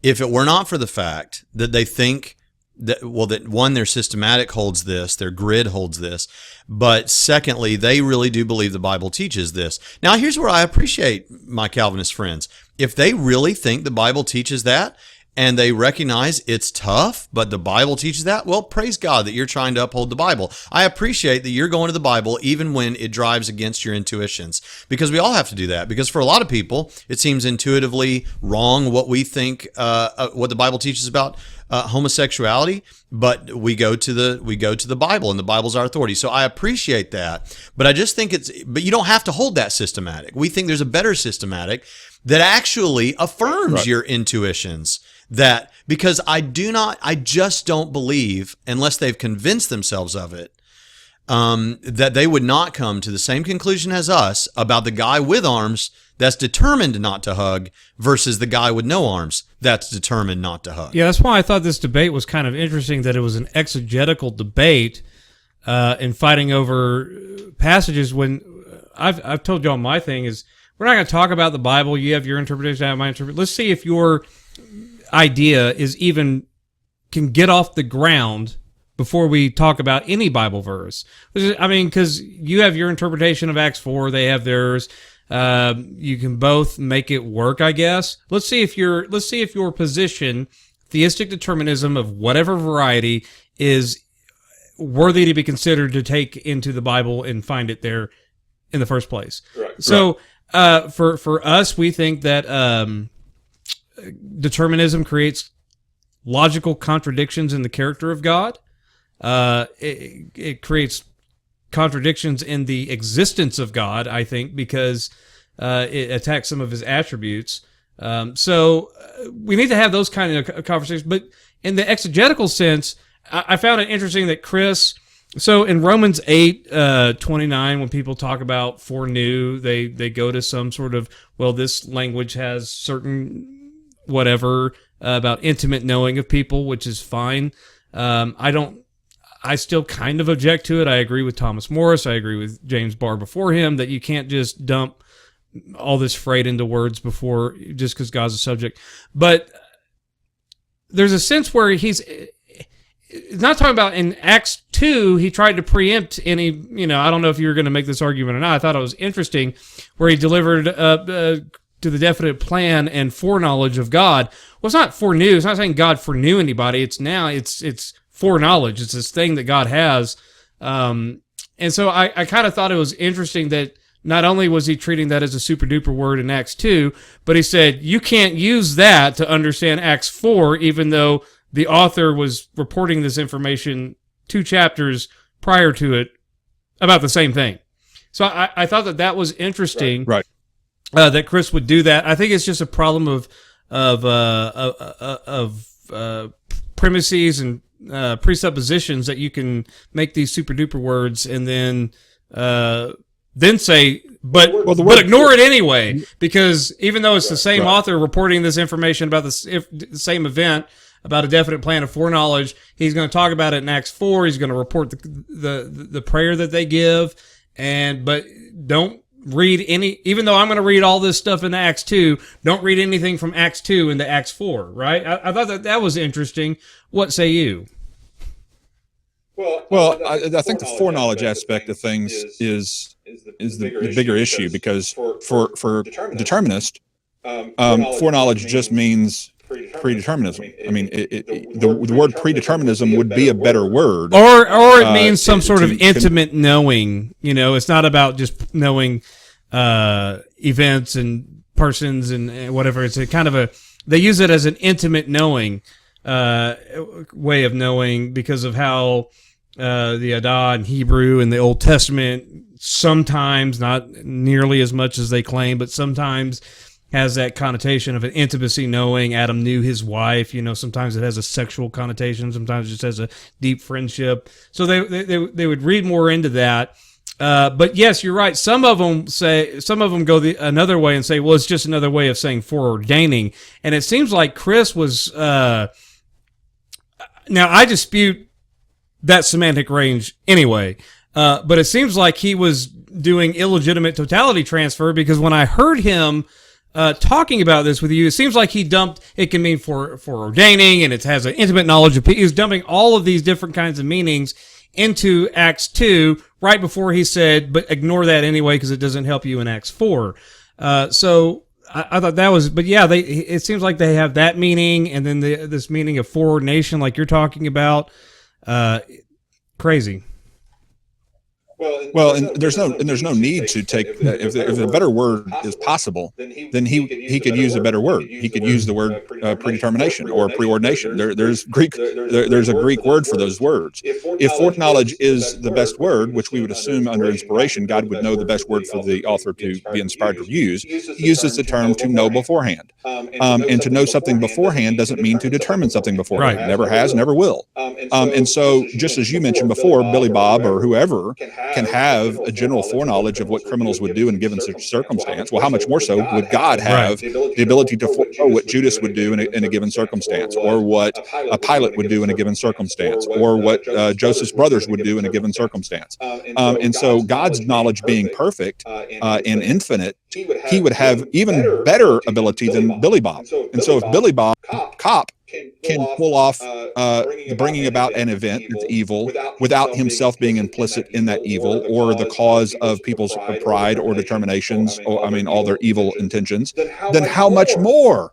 if it were not for the fact that they think that one, their systematic holds this, their grid holds this, but secondly, they really do believe the Bible teaches this. Now, here's where I appreciate my Calvinist friends. If they really think the Bible teaches that, and they recognize it's tough, but the Bible teaches that, well, praise God that you're trying to uphold the Bible. I appreciate that you're going to the Bible even when it drives against your intuitions, because we all have to do that. Because for a lot of people, it seems intuitively wrong what we think, what the Bible teaches about homosexuality, but we go to the Bible, and the Bible's our authority. So I appreciate that, but I just think but you don't have to hold that systematic. We think there's a better systematic that actually affirms your intuitions. That, because I just don't believe, unless they've convinced themselves of it, that they would not come to the same conclusion as us about the guy with arms that's determined not to hug versus the guy with no arms that's determined not to hug. Yeah, that's why I thought this debate was kind of interesting, that it was an exegetical debate in fighting over passages. When I've told y'all, my thing is, we're not going to talk about the Bible. You have your interpretation, I have my interpretation. Let's see if your idea can get off the ground before we talk about any Bible verse. I mean, because you have your interpretation of Acts 4, they have theirs. You can both make it work, I guess. Let's see if your position, theistic determinism of whatever variety, is worthy to be considered to take into the Bible and find it there in the first place. Right. So, for us, we think that determinism creates logical contradictions in the character of God. It creates contradictions in the existence of God, I think, because it attacks some of his attributes. So we need to have those kind of conversations. But in the exegetical sense, I found it interesting that Chris... So in Romans 8:29, when people talk about foreknew, they go to some sort of, well, this language has certain whatever about intimate knowing of people, which is fine. I still kind of object to it. I agree with Thomas Morris. I agree with James Barr before him that you can't just dump all this freight into words before, just because God's a subject. But there's a sense where he's not talking about in Acts 2, he tried to preempt any, I don't know if you were going to make this argument or not. I thought it was interesting where he delivered to the definite plan and foreknowledge of God. Well, it's not foreknew. It's not saying God foreknew anybody. It's foreknowledge. It's this thing that God has. And so I kind of thought it was interesting that not only was he treating that as a super duper word in Acts 2, but he said, you can't use that to understand Acts 4, even though the author was reporting this information 2 chapters prior to it about the same thing. So I thought that was interesting. Right. That Chris would do that. I think it's just a problem of premises and presuppositions that you can make these super duper words and then say, but ignore it anyway, because even though it's the same author reporting this information about the same event, about a definite plan of foreknowledge, he's going to talk about it in Acts 4. He's going to report the prayer that they give, but don't read any, even though I'm going to read all this stuff in Acts 2, don't read anything from Acts 2 into Acts 4, right? I thought that was interesting. What say you? Well, I think the foreknowledge aspect of things is the bigger issue, because for determinist, foreknowledge just means predeterminism. I mean, the word predeterminism would be a better word. Or it means some sort of intimate knowing. It's not about just knowing events and persons and whatever. It's a kind of they use it as an intimate knowing way of knowing, because of how the Adah in Hebrew and the Old Testament sometimes, not nearly as much as they claim, but sometimes has that connotation of an intimacy knowing. Adam knew his wife. Sometimes it has a sexual connotation. Sometimes it just has a deep friendship. So they would read more into that. But yes, you're right. Some of them go another way and say, well, it's just another way of saying foreordaining. And it seems like Chris was, now I dispute that semantic range anyway. But it seems like he was doing illegitimate totality transfer, because when I heard him talking about this with you, it seems like he dumped, it can mean for ordaining, and it has an intimate knowledge of people. He's dumping all of these different kinds of meanings into Acts 2 right before he said, but ignore that anyway because it doesn't help you in Acts 4. So I thought that was, but yeah, it seems like they have that meaning, and then this meaning of foreordination, like you're talking about. Crazy. Well, and there's no need to take if a better word is possible, then he could use a better word. He could use the word predetermination or preordination. There's a Greek word for those words. If foreknowledge is the best word, which we would assume under inspiration, God would know the best word for the author to be inspired to use. He uses the term to know beforehand, and to know something beforehand doesn't mean to determine something beforehand. Right. Never has, never will. And so, just as you mentioned before, Billy Bob or whoever can have a general foreknowledge of what criminals would do in a given circumstance. Well, how much more so would God have the ability to foreknow what Judas would do in a given circumstance, or what a Pilate would do in a given circumstance, or what Joseph's brothers would do in a given circumstance. And so God's knowledge being perfect and infinite, he would have even better ability than Billy Bob. And so if Billy Bob, cop, can pull off bringing about an event that's evil without himself being implicit in that evil or the cause of people's pride or determinations, or all their evil intentions, then how much more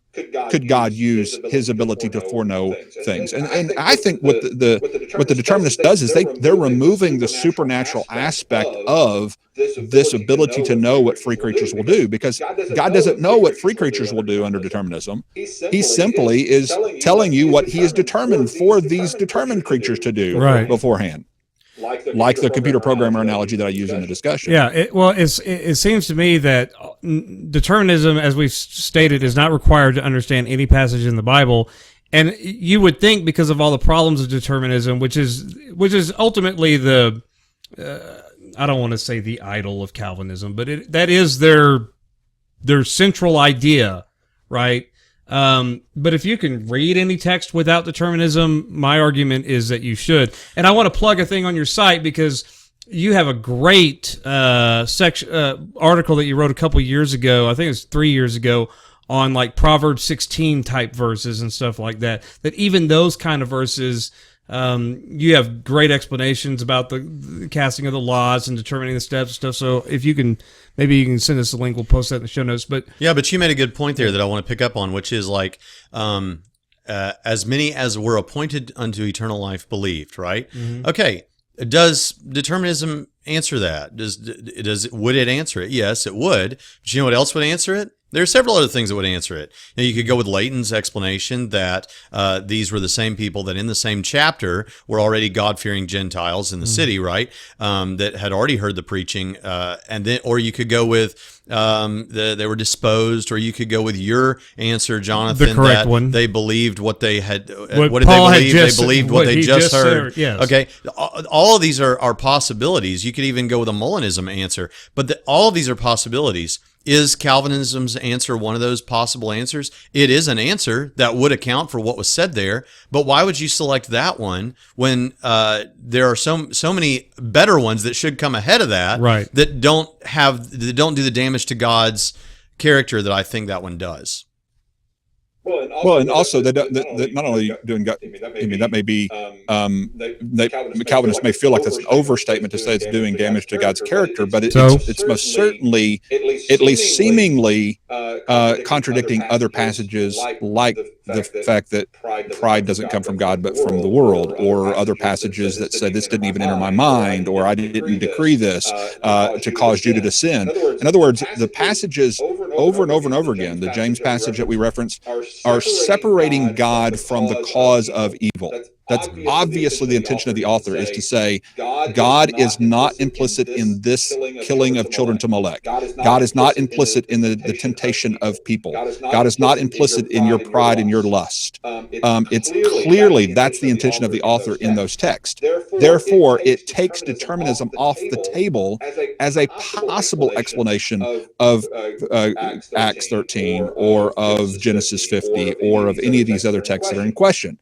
could God use his ability to foreknow things? And I think what the determinist does is they're removing the supernatural aspect of this ability to know what free creatures will do, because God doesn't know what free creatures will do under determinism. He simply is telling you what he has determined for these determined creatures to do beforehand. Like the computer programmer analogy that I use in the discussion. Yeah, it seems to me that determinism, as we've stated, is not required to understand any passage in the Bible. And you would think, because of all the problems of determinism, which is ultimately the I don't want to say the idol of Calvinism, but that is their central idea, right? But if you can read any text without determinism, my argument is that you should. And I want to plug a thing on your site, because you have a great article that you wrote a couple years ago. I think it was 3 years ago, on like Proverbs 16 type verses and stuff like that. That even those kind of verses, you have great explanations about the casting of the lots and determining the steps and stuff. So if you can, maybe you can send us a link. We'll post that in the show notes. But yeah, but you made a good point there that I want to pick up on, which is like, as many as were appointed unto eternal life believed, right? Mm-hmm. Okay. Does determinism answer that? Would it answer it? Yes, it would. But you know what else would answer it? There are several other things that would answer it. You could go with Leighton's explanation that these were the same people that in the same chapter were already God-fearing Gentiles in the city, right? That had already heard the preaching, or you could go with they were disposed, or you could go with your answer, Jonathan, the correct one. They believed what they had. What did Paul they believe? Had just, they believed what they just heard. Yes. Okay, all of these are possibilities. You could even go with a Molinism answer, but all of these are possibilities. Is Calvinism's answer one of those possible answers? It is an answer that would account for what was said there, but why would you select that one when there are so many better ones that should come ahead of that, right, that don't do the damage to God's character that I think that one does? Well, and also that not only doing God, that may be Calvinists may feel like that's an overstatement to say it's doing damage to God's character, but it's most certainly, at least seemingly, contradicting other passages, like the fact that pride doesn't come from God but from the world, or other passages that say this didn't even enter my mind, or I didn't decree this to cause Judah to sin. In other words, the passages over and over and over again, the James passage that we reference, are separating God from the cause of evil. That's obviously the intention of the author, is to say God is not implicit in this killing of children to Molech. God is not implicit in the temptation of people. God is not implicit in your pride and your lust. It's clearly that's the intention of the author in those texts. Therefore, it takes determinism off the table as a possible explanation of Acts 13 or of Genesis 50 or of any of these other texts that are in question.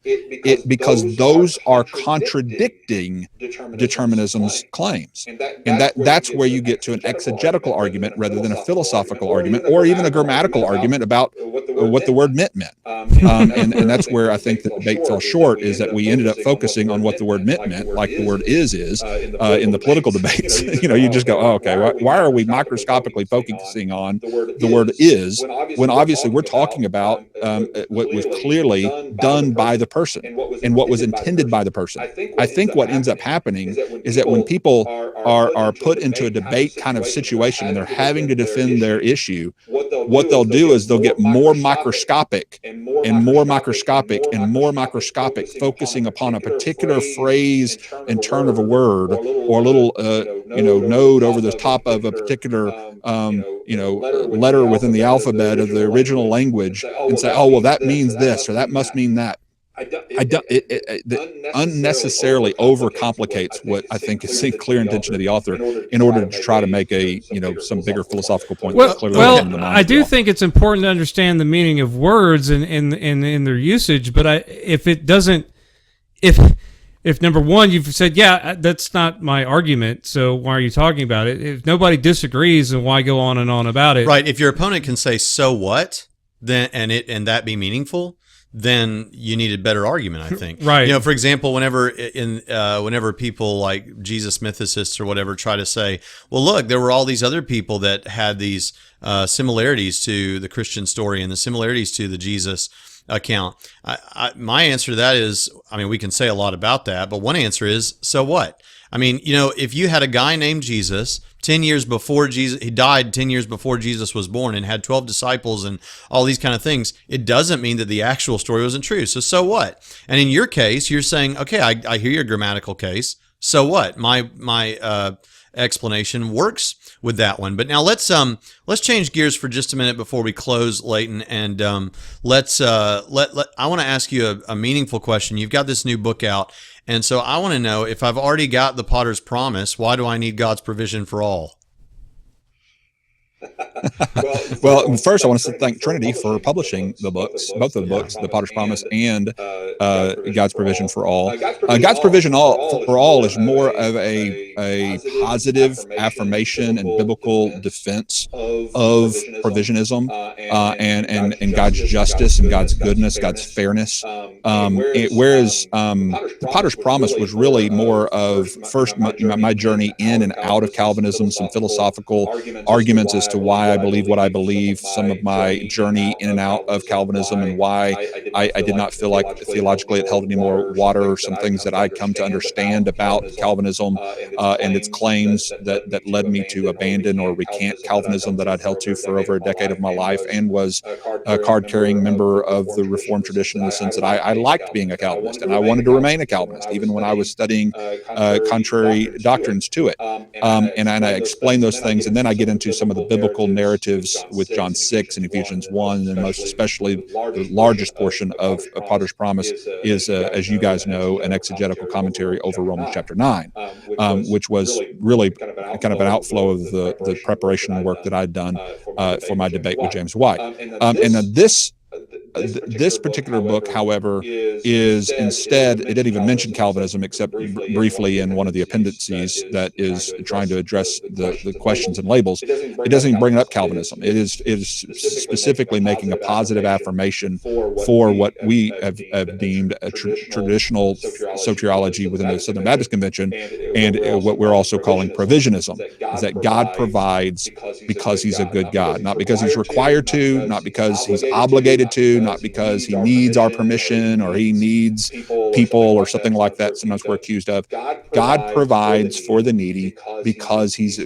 Because those are contradicting determinism Calvinism's claims. And that's where you get to an exegetical argument rather than a philosophical argument or even a grammatical argument about what the word meant. And that's where I think the debate fell short, is that we ended up focusing on what the word meant, like the word is in the political debates. You just go, oh, okay, why are we microscopically focusing on the word is when obviously we're talking about what was clearly done by the person and what was intended by the person. I think what ends up happening is that when people are put into a debate kind of situation and they're having to defend their issue, what they'll do is they'll get more microscopic and more microscopic and more microscopic, focusing upon a particular phrase and turn of a word or a little node over the top of a particular letter within the alphabet of the original language and say, oh, well, that means this or that must mean that. It unnecessarily overcomplicates what I think is the clear intention of the author in order to try to make some bigger philosophical point. I do think it's important to understand the meaning of words and in their usage, but if number one, you've said, yeah, that's not my argument, so why are you talking about it? If nobody disagrees, then why go on and on about it? Right. If your opponent can say, so what, then and that be meaningful, then you need a better argument, I think. Right. For example, whenever people like Jesus mythicists or whatever try to say, well, look, there were all these other people that had these similarities to the Christian story and the similarities to the Jesus account. My answer to that is, we can say a lot about that, but one answer is, so what? If you had a guy named Jesus 10 years before Jesus, he died 10 years before Jesus was born and had 12 disciples and all these kind of things, it doesn't mean that the actual story wasn't true. So what? And in your case, you're saying, okay, I hear your grammatical case. So what? My explanation works with that one. But now let's change gears for just a minute before we close, Leighton, and I want to ask you a meaningful question. You've got this new book out, and so I want to know, if I've already got the Potter's Promise, why do I need God's provision for all? Well, first I want to thank Trinity for publishing the books, both of the books, The Potter's Promise and God's Provision for All. God's Provision for All is more of a positive affirmation and biblical defense of provisionism and God's justice and God's goodness, God's fairness. Whereas The Potter's Promise was really more of first my journey in and out of Calvinism, some philosophical arguments as to why I believe what I believe, some of my journey in and out of Calvinism, and why I did not feel like theologically it held any more water, some things that I'd come to understand about Calvinism and its claims that led me to abandon or recant Calvinism that I'd held to for over a decade of my life, and was a card-carrying member of the Reformed tradition in the sense that I liked being a Calvinist, and I wanted to remain a Calvinist, even when I was studying contrary doctrines to it. And I explain those things, and then I get into some of the biblical narratives with John 6 and Ephesians 1, and most especially the largest portion of Potter's Promise is, as you guys know, an exegetical commentary over Romans chapter 9, which was really kind of an outflow of the preparation work that I'd done for my debate with James White. And this particular book, however, is instead, it didn't even mention Calvinism except briefly in one of the appendices that is trying to address the questions and labels. It doesn't even bring up Calvinism. It is specifically making a positive affirmation for what we have deemed a traditional soteriology within the Southern Baptist Convention, and what we're also calling provisionism, is that God provides because he's a good God, not because he's required to, not because he's obligated to, not because he needs our permission or he needs people or something like that sometimes we're accused of. God provides for the needy because he's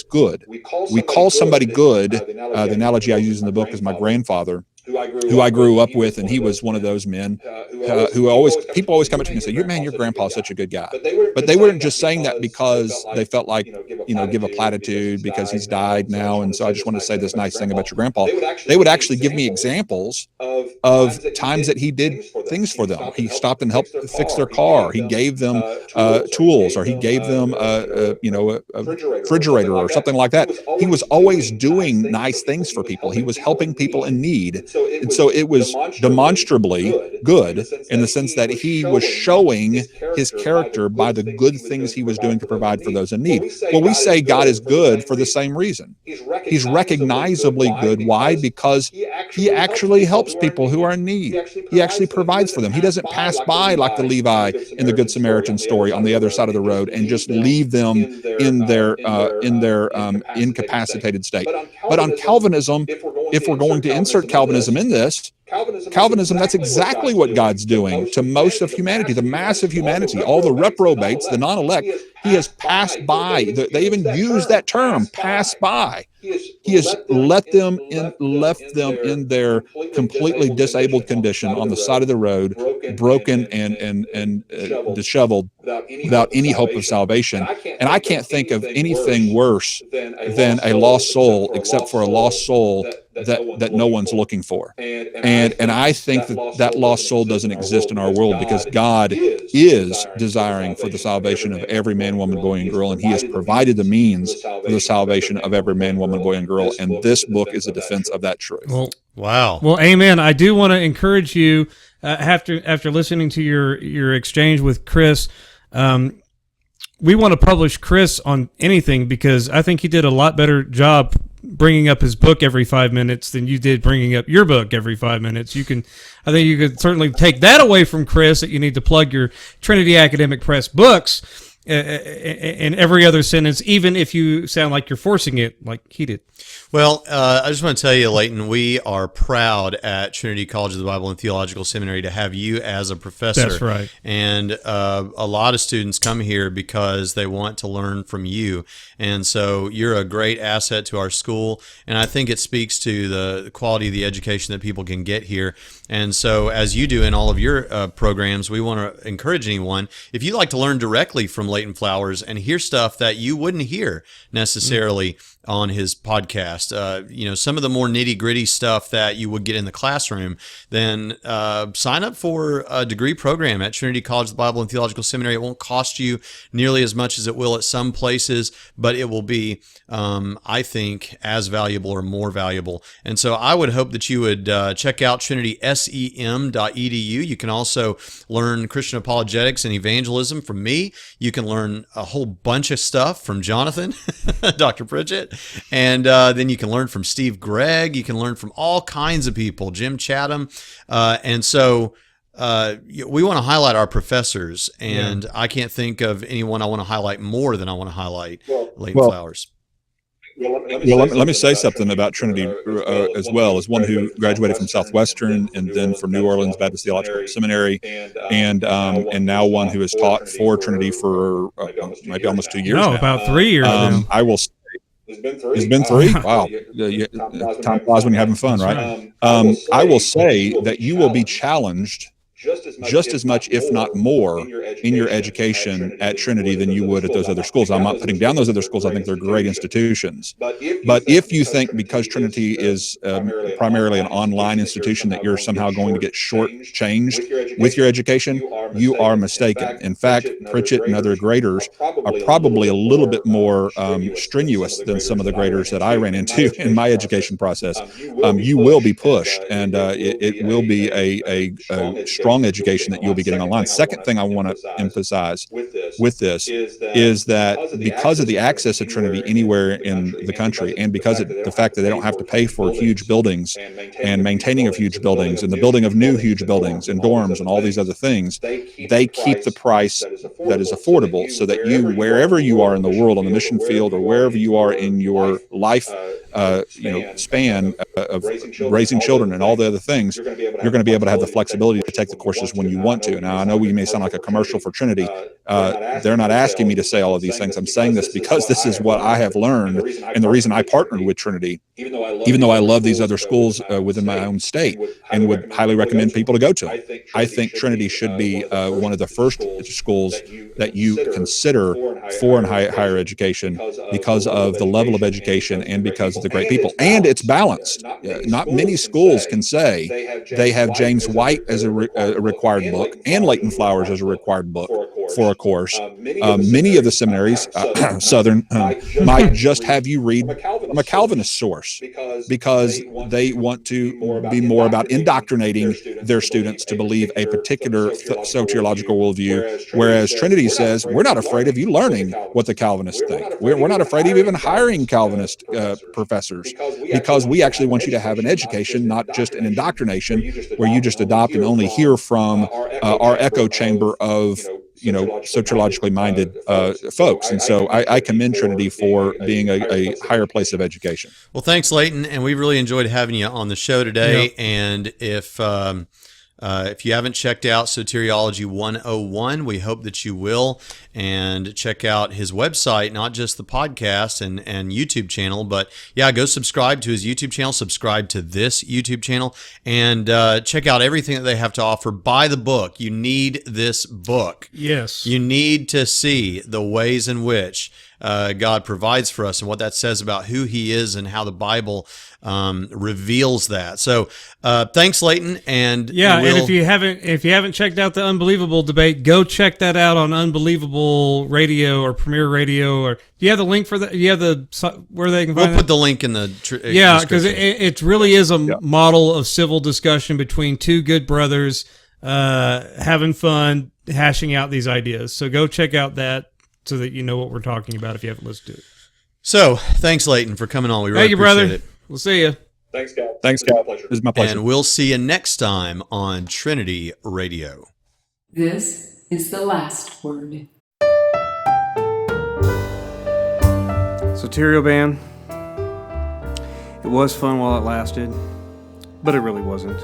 good. We call somebody good. The analogy I use in the book is my grandfather, who I grew up with, and he was one of those men people always come up to me and say, your grandpa's such a good guy. But they weren't just saying that because they felt like, give a platitude because he's died now, and so I just want to say this nice thing about your grandpa. They would actually give me examples of times that he did things for them. He stopped and helped fix their car. He gave them tools, or he gave them a refrigerator or something like that. He was always doing nice things for people. He was helping people in need. And so it was demonstrably good in the sense that he was showing his character by the good things he was doing to provide for those in need. Well, we say God is good for the same reason. He's recognizably good. Why? Because he actually helps people who are in need. He actually provides for them. He doesn't pass by like the Levi in the Good Samaritan story on the other side of the road and just leave them in their incapacitated state. But on Calvinism, if we're going to insert Calvinism in this, Calvinism, that's exactly what God's doing to most of humanity, the mass of humanity, all the reprobates, the non-elect. He has passed by. They even use that term, pass by. He has left them in their completely disabled condition on the side of the road, broken and disheveled, without any hope of salvation. And I can't think of anything worse than a lost soul, except for a lost soul that no one's looking for. And I think that lost soul doesn't exist in our world, because God is desiring for the salvation of every man, woman, boy, and girl, and he has provided the means for the salvation of every man, woman, boy, and girl. And this book is a defense of that truth. Well, wow. Well, amen. I do want to encourage you, after listening to your exchange with Chris, we want to publish Chris on anything, because I think he did a lot better job bringing up his book every 5 minutes than you did bringing up your book every 5 minutes. I think you could certainly take that away from Chris, that you need to plug your Trinity Academic Press books in every other sentence, even if you sound like you're forcing it like he did. Well, I just want to tell you, Leighton, we are proud at Trinity College of the Bible and Theological Seminary to have you as a professor. That's right. And a lot of students come here because they want to learn from you. And so you're a great asset to our school. And I think it speaks to the quality of the education that people can get here. And so, as you do in all of your programs, we want to encourage anyone, if you'd like to learn directly from Leighton Flowers and hear stuff that you wouldn't hear necessarily on his podcast, some of the more nitty gritty stuff that you would get in the classroom, then sign up for a degree program at Trinity College of the Bible and Theological Seminary. It won't cost you nearly as much as it will at some places, but it will be, I think, as valuable or more valuable. And so I would hope that you would check out Trinitysem.edu. You can also learn Christian apologetics and evangelism from me. You can learn a whole bunch of stuff from Jonathan, Dr. Pritchett. And then you can learn from Steve Gregg. You can learn from all kinds of people, Jim Chatham. And so we want to highlight our professors. And I can't think of anyone I want to highlight more than I want to highlight Leighton Flowers. Let me say something about Trinity as well. As one who graduated from Southwestern and then from New Orleans Baptist Theological Seminary, and now one who has taught for Trinity for maybe almost 2 years now. About 3 years now. I will say, it's been three? Wow. Time flies when you're having fun, right? I will say that you will be challenged just as much, if not more, in your education at Trinity than you would at those other schools. I'm not putting down those other schools. I think they're great institutions. But if you think because Trinity is primarily an online institution that you're somehow going to get shortchanged with your education, you are mistaken. In fact, Pritchett and other graders are probably a little bit more strenuous than some of the graders that I ran into in my education process. You will be pushed, and it will be a strong education that you'll be getting online. Second thing I want to emphasize with this is that because of the access of Trinity anywhere in the country, and because of the fact that they don't have to pay for huge buildings and maintaining of huge buildings and the building of new huge buildings and dorms and all these other things, they keep the price that is affordable, so that you, wherever you are in the world, on the mission field or wherever you are in your life span of raising children and all the other things, you're going to be able to have the flexibility to take the courses when you want to. Now, I know we may sound like a commercial for Trinity. they're not asking me to say all of these things. I'm saying this because this is what I have learned, and the reason I partnered with Trinity, even though I love these other schools within my own state and would highly recommend people to go to them. I think Trinity should be one of the first schools that you consider for higher education because of the level of education and because of the great people. And it's balanced. Not many schools can say they have James White as a required book and Leighton Flowers as a required book for a course. Many of the seminaries, Southern, might just have you read from a Calvinist source because they want to be more about indoctrinating their students to believe a particular soteriological worldview, whereas Trinity says, we're not afraid of you learning what the Calvinists think. We're not afraid of even hiring Calvinist professors because we actually want you to have an education, not just an indoctrination where you just adopt and only hear from our echo chamber of soteriologically minded folks. And so I commend Trinity for being a higher place of education. Well, thanks, Leighton, and we really enjoyed having you on the show today. Yep. And if you haven't checked out Soteriology 101, we hope that you will, and check out his website, not just the podcast and YouTube channel, but go subscribe to his YouTube channel, subscribe to this YouTube channel, and check out everything that they have to offer. Buy the book. You need this book. Yes. You need to see the ways in which God provides for us and what that says about who he is and how the Bible reveals that. So thanks, Leighton. And and if you haven't checked out the Unbelievable debate, go check that out on Unbelievable Radio or Premier Radio. Or do you have the link for that? Do you have where they can find it? We'll put the link in the because it really is a model of civil discussion between two good brothers having fun, hashing out these ideas. So go check out that, so that you know what we're talking about if you haven't listened to it. So, thanks, Leighton, for coming on. We really appreciate brother. it. We'll see you. Thanks, God. Thanks, God. This is my pleasure. And we'll see you next time on Trinity Radio. This is the last word. Soterioban. It was fun while it lasted, but it really wasn't.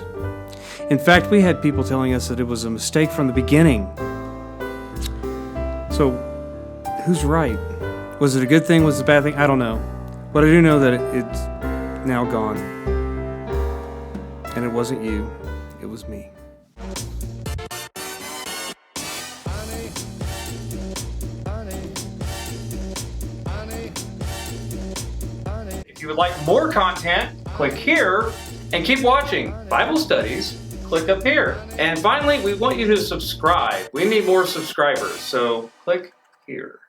In fact, we had people telling us that it was a mistake from the beginning. So, who's right? Was it a good thing? Was it a bad thing? I don't know. But I do know that it's now gone. And it wasn't you. It was me. If you would like more content, click here and keep watching Bible studies. Click up here. And finally, we want you to subscribe. We need more subscribers, so click here.